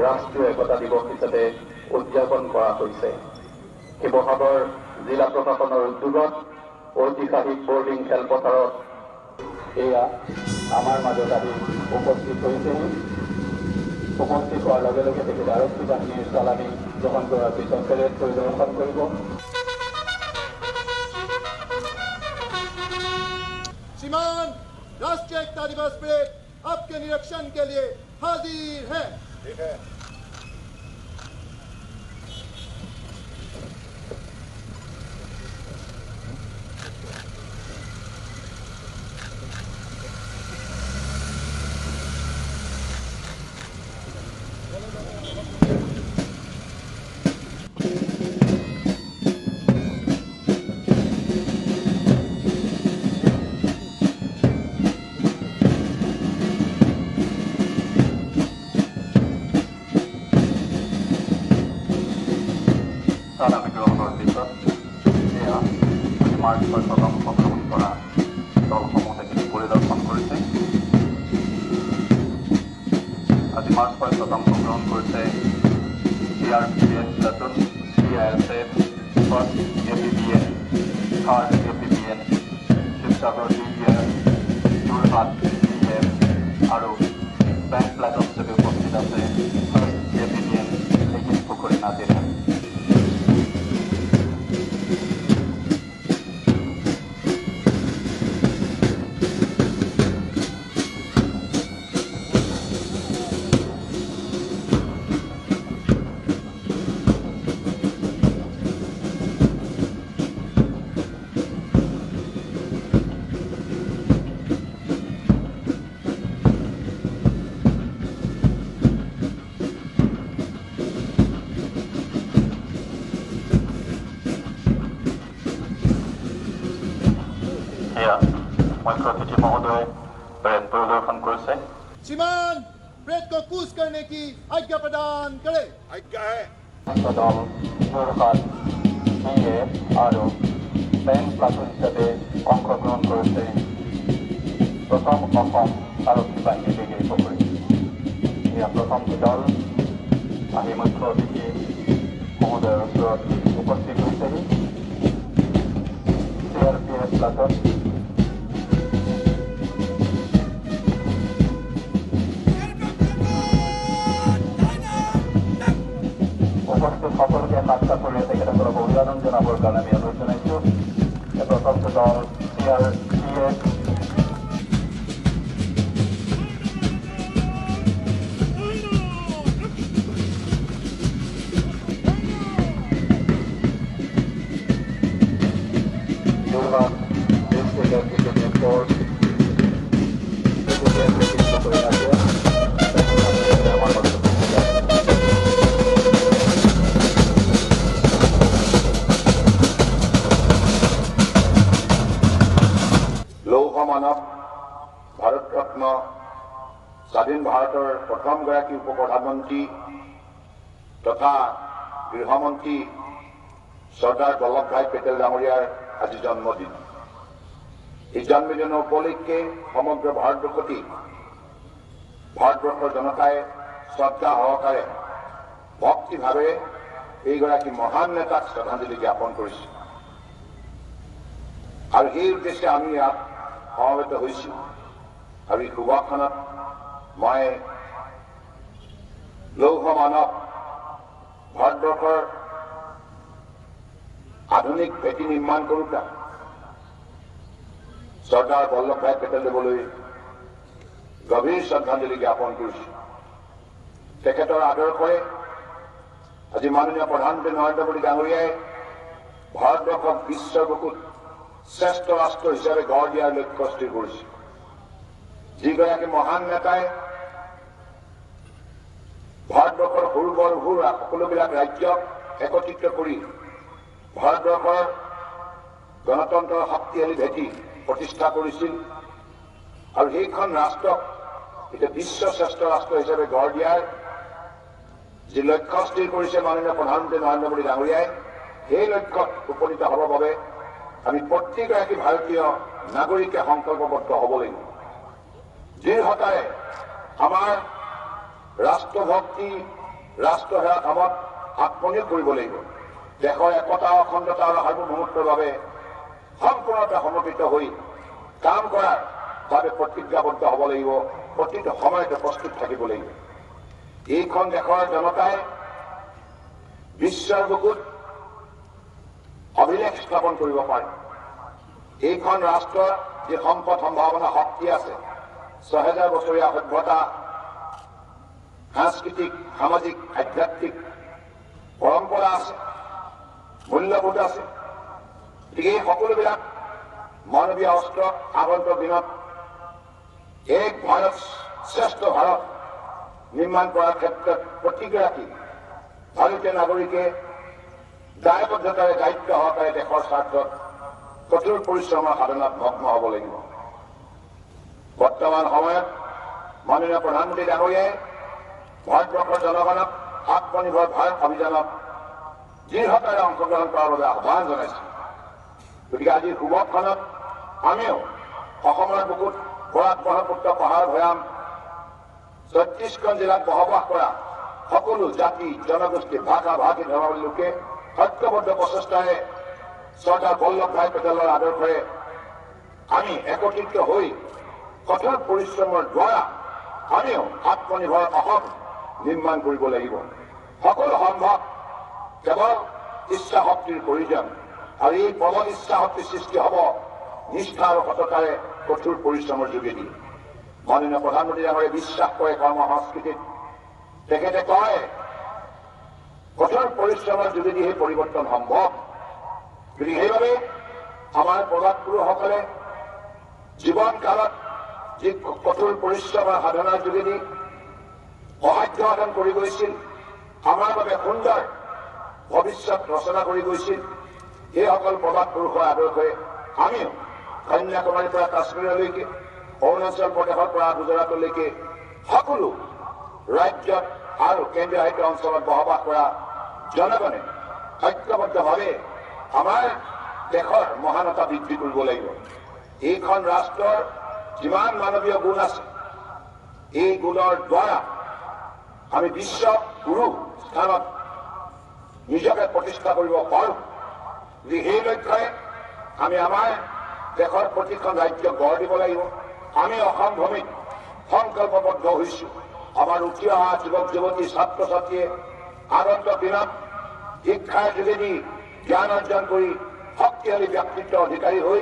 ৰাষ্ট্ৰীয় একতা দিৱস হিচাপে উদযাপন কৰা হৈছে। শিৱসাগৰ জিলা প্ৰশাসনৰ উদ্যোগত ঐতিহাসিক বৰ্ডিং খেলপথাৰত এয়া আমাৰ মাজত আহি উপস্থিত হৈছেহি। উপস্থিত হোৱাৰ লগে লগে তেখেতে আৰক্ষী বাহিনীৰ চালামী গ্ৰহণ কৰাৰ পিছত পেৰেড পৰিদৰ্শন কৰিব। श्रीमान, राष्ट्रीय एकता दिवस परेड आपके निरीक्षण के लिए हाजिर है। ठीक है। সালামী গ্ৰহণৰ পিছত এয়া মাৰ্চ পাষ্টত অংশগ্ৰহণ কৰা দলসমূহ তেখেতে পৰিদৰ্শন কৰিছে। আজি মাৰ্চ পাষ্টত অংশগ্ৰহণ কৰিছে CRPF platoon, CISF, 1st APBN, 3rd APBN, Sivasagar DBR, Jorhat DF আৰু বেংক প্লাটুন হিচাপে উপস্থিত আছে 1st APBN লেকিন পুখুৰী নাজিৰা। मुख्य अतिथि महोदय परेड परिदर्शन करेছে। श्रीमान, परेड को कूच करने की आज्ञा प्रदान करे। आज्ञा है। दल যোৰহাট DF আৰু বেংক প্লাটুন হিচাপে অংশগ্ৰহণ কৰিছে প্ৰথম অসম আৰক্ষী বাহিনী বেগেৰী পুখুৰী। এয়া প্ৰথমটো দল আহি মুখ্য অতিথি মহোদয়ৰ ওচৰত উপস্থিত হৈছেহি। CRPF প্লাটুন উপস্থিত সকলকে সাক্ষাৎ কৰি তেখেতসকলক অভিবাদন জনাবৰ কাৰণে আমি অনুৰোধ জনাইছোঁ। প্ৰথমটো দল CRPF Jorhat district executive force মানৱ ভাৰতৰত্ন স্বাধীন ভাৰতৰ প্ৰথমগৰাকী উপ প্ৰধানমন্ত্ৰী তথা গৃহমন্ত্ৰী চৰ্দাৰ বল্লভভাই পেটেল ডাঙৰীয়াৰ আজি জন্মদিন। এই জন্মদিনৰ উপলক্ষে সমগ্ৰ ভাৰতবৰ্ষতেই ভাৰতবৰ্ষৰ জনতাই শ্ৰদ্ধা সহকাৰে ভক্তিভাৱে এইগৰাকী মহান নেতাক শ্ৰদ্ধাঞ্জলি জ্ঞাপন কৰিছে আৰু সেই উদ্দেশ্যে আমি ইয়াত সমবেত হৈছোঁ। আৰু এই সভাখনত মই লৌহ মানৱ ভাৰতবৰ্ষৰ আধুনিক ভেটি নিৰ্মাণ কৰোঁতা চৰ্দাৰ বল্লভভাই পেটেলদেৱলৈ গভীৰ শ্ৰদ্ধাঞ্জলি জ্ঞাপন কৰিছোঁ। তেখেতৰ আদৰ্শৰে আজি মাননীয় প্ৰধানমন্ত্ৰী নৰেন্দ্ৰ মোদী ডাঙৰীয়াই ভাৰতবৰ্ষক বিশ্বৰ বুকুত শ্ৰেষ্ঠ ৰাষ্ট্ৰ হিচাপে গঢ় দিয়াৰ লক্ষ্য স্থিৰ কৰিছে। যিগৰাকী মহান নেতাই ভাৰতবৰ্ষৰ সৰু বৰ সুৰা সকলোবিলাক ৰাজ্যক একত্ৰিত কৰি ভাৰতবৰ্ষৰ গণতন্ত্ৰৰ শক্তিশালী ভেটি প্ৰতিষ্ঠা কৰিছিল আৰু সেইখন ৰাষ্ট্ৰক এতিয়া বিশ্ব শ্ৰেষ্ঠ ৰাষ্ট্ৰ হিচাপে গঢ় দিয়াৰ যি লক্ষ্য স্থিৰ কৰিছে মাননীয় প্ৰধানমন্ত্ৰী নৰেন্দ্ৰ মোদী ডাঙৰীয়াই, সেই লক্ষ্যত উপনীত হ'বৰ বাবে আমি প্ৰত্যেকগৰাকী ভাৰতীয় নাগৰিকে সংকল্পবদ্ধ হ'ব লাগিব। দৃঢ়তাৰে আমাৰ ৰাষ্ট্ৰভক্তি ৰাষ্ট্ৰ সেৱা কামত আত্মনিয়োগ কৰিব লাগিব। দেশৰ একতা অখণ্ডতা আৰু সাৰ্বভৌমত্বৰ বাবে সম্পূৰ্ণৰূপে সমৰ্পিত হৈ কাম কৰাৰ বাবে প্ৰতিজ্ঞাবদ্ধ হ'ব লাগিব, প্ৰতিটো সময়তে প্ৰস্তুত থাকিব লাগিব। এইখন দেশৰ জনতাই বিশ্বৰ বুকুত অভিলেখ স্থাপন কৰিব পাৰে। এইখন ৰাষ্ট্ৰৰ যি সম্পদ সম্ভাৱনা শক্তি আছে, ৬০০০ বছৰীয়া সভ্যতা, সাংস্কৃতিক সামাজিক আধ্যাত্মিক পৰম্পৰা আছে, মূল্যবোধ আছে। গতিকে এই সকলোবিলাক মানৱীয় অস্ত্ৰ আগন্তুক দিনত এক ভাৰত শ্ৰেষ্ঠ ভাৰত নিৰ্মাণ কৰাৰ ক্ষেত্ৰত প্ৰতিগৰাকী ভাৰতীয় নাগৰিকে দায়বদ্ধতাৰে দায়িত্ব সহকাৰে দেশৰ স্বাৰ্থত কঠোৰ পৰিশ্ৰমৰ সাধনাত মগ্ন হ'ব লাগিব। বৰ্তমান সময়ত মাননীয় প্ৰধানমন্ত্ৰী ডাঙৰীয়াই ভাৰতবৰ্ষৰ জনগণক আত্মনিৰ্ভৰ ভাৰত অভিযানত দৃঢ়তাৰে অংশগ্ৰহণ কৰাৰ বাবে আহ্বান জনাইছে। গতিকে আজিৰ শুভক্ষণত আমিও অসমৰ বুকুত বৰাক ব্ৰহ্মপুত্ৰ পাহাৰ ভৈয়াম ৩৬খন জিলাত বসবাস কৰা সকলো জাতি জনগোষ্ঠী ভাষা ভাষী ধৰ্মাৱলী লোকে ঐক্যবদ্ধ প্ৰচেষ্টাৰে চৰ্দাৰ বল্লভ ভাই পেটেলৰ আদৰ্শৰে আমি একত্ৰিত হৈ কঠোৰ পৰিশ্ৰমৰ দ্বাৰা আমিও আত্মনিৰ্ভৰ অসম নিৰ্মাণ কৰিব লাগিব। সকলো সম্ভৱ, কেৱল ইচ্ছা শক্তিৰ প্ৰয়োজন। আৰু এই প্ৰবল ইচ্ছা শক্তিৰ সৃষ্টি হ'ব নিষ্ঠা আৰু সততাৰে কঠোৰ পৰিশ্ৰমৰ যোগেদি। মাননীয় প্ৰধানমন্ত্ৰী ডাঙৰীয়াই বিশ্বাস কৰে কৰ্ম সংস্কৃতিত। তেখেতে কয় কঠোৰ পৰিশ্ৰমৰ যোগেদি সেই পৰিৱৰ্তন সম্ভৱ। গতিকে সেইবাবে আমাৰ পূৰ্বপুৰুষসকলে জীৱন কালত যি কঠোৰ পৰিশ্ৰমৰ সাধনাৰ যোগেদি অসাধ্য সাধন কৰি গৈছিল, আমাৰ বাবে সুন্দৰ ভৱিষ্যত ৰচনা কৰি গৈছিল, সেইসকল পূৰ্বপুৰুষৰ আদৰ্শৰে আমিও কন্যাকুমাৰীৰ পৰা কাশ্মীৰলৈকে, অৰুণাচল প্ৰদেশৰ পৰা গুজৰাটলৈকে সকলো ৰাজ্যত আৰু কেন্দ্ৰীয় শাসিত অঞ্চলত বসবাস কৰা জনগণে ঐক্যবদ্ধভাৱে আমাৰ দেশৰ মহানতা বৃদ্ধি কৰিব লাগিব। এইখন ৰাষ্ট্ৰৰ যিমান মানৱীয় গুণ আছে, এই গুণৰ দ্বাৰা আমি বিশ্ব গুৰু স্থানত নিজকে প্ৰতিষ্ঠা কৰিব পাৰোঁ। সেই লক্ষ্যৰে আমি আমাৰ দেশৰ প্ৰতিখন ৰাজ্যক গঢ় দিব লাগিব। আমি অসম ভূমিত সংকল্পবদ্ধ হৈছো। আমাৰ উঠি অহা যুৱক যুৱতী ছাত্ৰ ছাত্ৰীয়ে আগন্তুক দিনত শিক্ষাৰ যোগেদি জ্ঞান অৰ্জন কৰি শক্তিশালী ব্যক্তিত্ব অধিকাৰী হৈ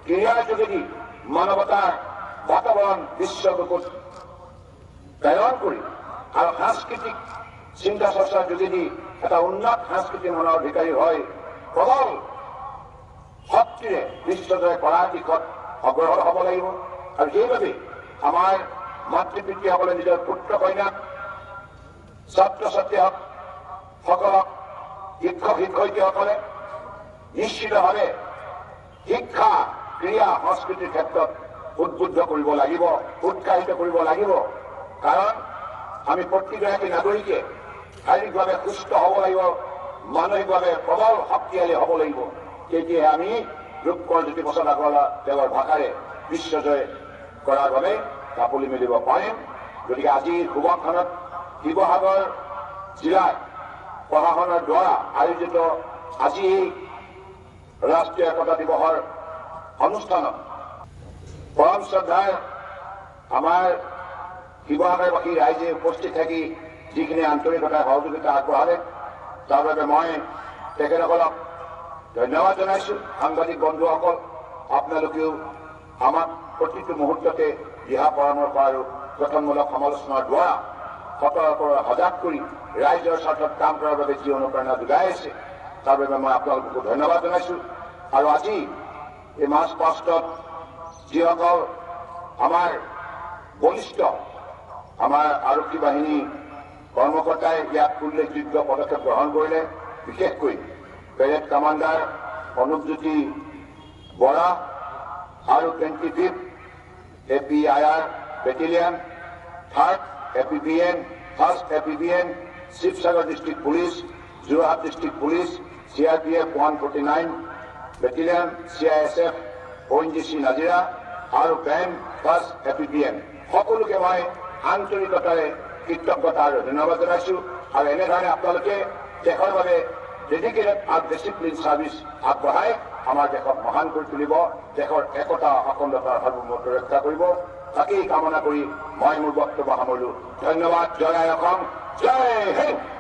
ক্ৰীড়াৰ যোগেদি মানৱতাৰ বাতাবৰণ বিশ্ববুকুত প্ৰেৰণ কৰি আৰু সাংস্কৃতিক চিন্তা চৰ্চাৰ যোগেদি এটা উন্নত সাংস্কৃতিক মনৰ অধিকাৰী হয় প্ৰবল শক্তিৰে বিশ্বজয় কৰাৰ দিশত অগ্ৰসৰ হ'ব লাগিব। আৰু সেইবাবে আমাৰ মাতৃ পিতৃসকলে নিজৰ পুত্ৰ কন্যাক, ছাত্ৰ ছাত্ৰীসকলক, শিক্ষক শিক্ষয়িত্ৰীসকলে নিশ্চিতভাৱে শিক্ষা ক্ৰীড়া সংস্কৃতিৰ ক্ষেত্ৰত উদ্বুদ্ধ কৰিব লাগিব, উৎসাহিত কৰিব লাগিব। কাৰণ আমি প্ৰতিগৰাকী নাগৰিকে শাৰীৰিকভাৱে সুস্থ হ'ব লাগিব, মানসিকভাৱে প্ৰবল শক্তিশালী হ'ব লাগিব। তেতিয়াহে আমি ৰূপকৰ জ্যোতিপ্ৰসাদ আগৰৱালা তেওঁৰ ভাষাৰে বিশ্বজয় কৰাৰ বাবে কাপোলি মেলিব পাৰিম। গতিকে আজিৰ শুভক্ষণত শিৱসাগৰ জিলাৰ প্ৰশাসনৰ দ্বাৰা আয়োজিত আজি এই ৰাষ্ট্ৰীয় একতা দিৱসৰ অনুষ্ঠানত পৰম শ্ৰদ্ধাৰ আমাৰ শিৱসাগৰবাসী ৰাইজে উপস্থিত থাকি যিখিনি আন্তৰিকতাৰ সহযোগিতা আগবঢ়ালে তাৰ বাবে মই তেখেতসকলক ধন্যবাদ জনাইছো। সাংবাদিক বন্ধুসকল, আপোনালোকেও আমাক প্ৰতিটো মুহূৰ্ততে দিহা পৰামৰ্শ আৰু গঠনমূলক সমালোচনাৰ দ্বাৰা সতৰ্ক সজাগ কৰি ৰাইজৰ স্বাৰ্থত কাম কৰাৰ বাবে যি অনুপ্ৰেৰণা যোগাই আছে তাৰ বাবে মই আপোনালোককো ধন্যবাদ জনাইছো। আৰু আজি এই মাৰ্চ পাষ্টত যিসকল আমাৰ বলিষ্ঠ আমাৰ আৰক্ষী বাহিনী কৰ্মকৰ্তাই ইয়াত উল্লেখযোগ্য পদক্ষেপ গ্ৰহণ কৰিলে, বিশেষকৈ পেৰেড কামাণ্ডাৰ অনুপজ্যোতি বৰা আৰু 25th APIR battalion, 3rd APBN, 1st APBN, Sivasagar district police, Jorhat district police, CRPF 149 battalion, CISF, ONGC Nazira আৰু বেণ্ড 1st APBN সকলোকে মই আন্তৰিকতাৰে কৃতজ্ঞতা আৰু ধন্যবাদ জনাইছো আৰু এনেধৰণে আপোনালোকে দেশৰ বাবে ডেডিকেটেড আৰু ডিচিপ্লিন ছাৰ্ভিচ আগবঢ়াই আমাৰ দেশক মহান কৰি তুলিব, দেশৰ একতা অখণ্ডতাৰ সাৰ্বভৌমত্ব ৰক্ষা কৰিব। তাকেই কামনা কৰি মই মোৰ বক্তব্য সামৰিলো। ধন্যবাদ। জয় অসম, জয় হিন্দ।